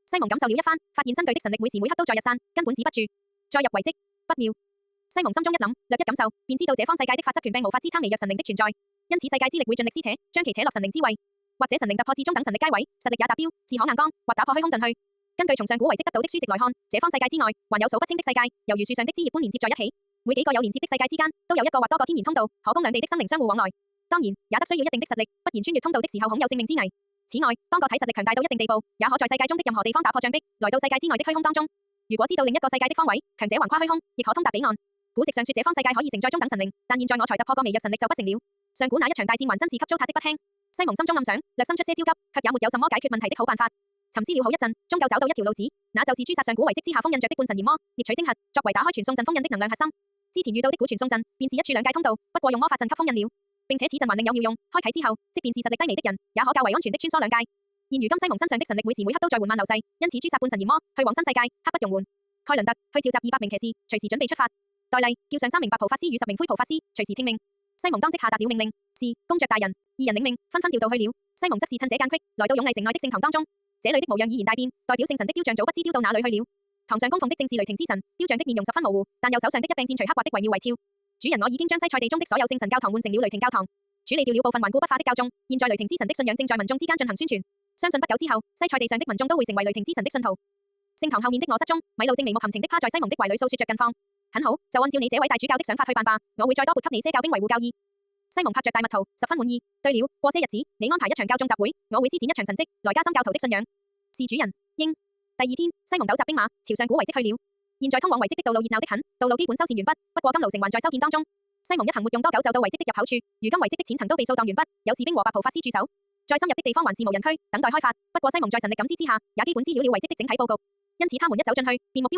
西蒙感受了一番，發現新隊的神力每時每刻都在日散，根本止不住。再入遺跡，不妙。西蒙心中一諗，略一感受，便知道這方世界的法則權柄無法支撐微弱神靈的存在，因此世界之力會盡力撕扯，將其扯落神靈之位，或者神靈突破至中等神力階位，實力也達標，自可硬剛，或打破虛空遁去。根據從上古遺跡得到的書籍來看，這方世界之外，還有數不清的世界，猶如樹上的枝葉般連接在一起。每幾個有連接的世界之間，都有一個或多個天然通道，可供兩地的生靈相互往來。當然，也得需要一定的實力，不然穿越通道的時候恐有性命之危。此外，當個體實力強大到一定地步，也可在世界中的任何地方打破障壁，來到世界之外的虛空當中。如果知道另一個世界的方位，強者橫跨虛空，亦可通達彼岸。古籍上說這方世界可以承載中等神靈，但現在我才突破個微弱神力就不成了。上古那一場大戰還真是給糟蹋的不輕。西蒙心中暗想，略生出些焦急，卻也沒有什麼解決問題的好辦法。沉思了好一陣，終究找到一條路子，那就是誅殺上古遺跡之下封印着的半神炎魔，獵取精核，作為打開傳送陣封印的能量核心。之前遇到的古傳送陣，便是一處兩界通道，不過用魔法陣給封印了，並且此陣還另有妙用，開啟之後，即便是實力低微的人，也可較為安全的穿梭兩界。現如今西蒙身上的神力每時每刻都在緩慢流逝，因此誅殺半神炎魔，去往新世界，刻不容緩。蓋倫特，去召集200名騎士，隨時準備出發。代麗，叫上3名白袍法師與10名灰袍法師，隨時聽命。西蒙當即下達了命令，是公爵大人，二人領命，紛紛調度去了。西蒙則是趁這間隙，來到永麗城外的聖堂當中。這裏的模樣已然大變，代表聖神的雕像早不知丟到哪裏去了。堂上供奉的正是雷霆之神，雕像的面容十分模糊，但右手上的一柄箭錘刻畫的惟妙惟肖。主人，我已經將西塞地中的所有聖神教堂換成了雷霆教堂，處理掉了部分頑固不化的教眾。現在雷霆之神的信仰正在民眾之間進行宣傳，相信不久之後，西塞地上的民眾都會成為雷霆之神的信徒。聖堂後面的臥室中，米露正眉目含情的趴在西蒙的懷裏訴說着近況。很好，就按照你這位大主教的想法去辦吧，我會再多撥給你些教兵維護教義。西蒙拍着大蜜桃，十分滿意。對了，過些日子你安排一場教眾集會，我會施展一場神蹟，來加深教徒的信仰。是主人，應。第二天，西蒙糾集兵馬，朝上古遺跡去了。現在通往遺跡的道路熱鬧的很，道路基本修繕完畢，不過金爐城還在修建當中。西蒙一行沒用多久就到遺跡的入口處，如今遺跡的淺層都被掃蕩完畢，有士兵和白袍法師駐守。再深入的地方還是無人區，等待開發。不過西蒙在神力感知之下，也基本知曉了遺跡的整體佈局，因此他們一走進去，便目標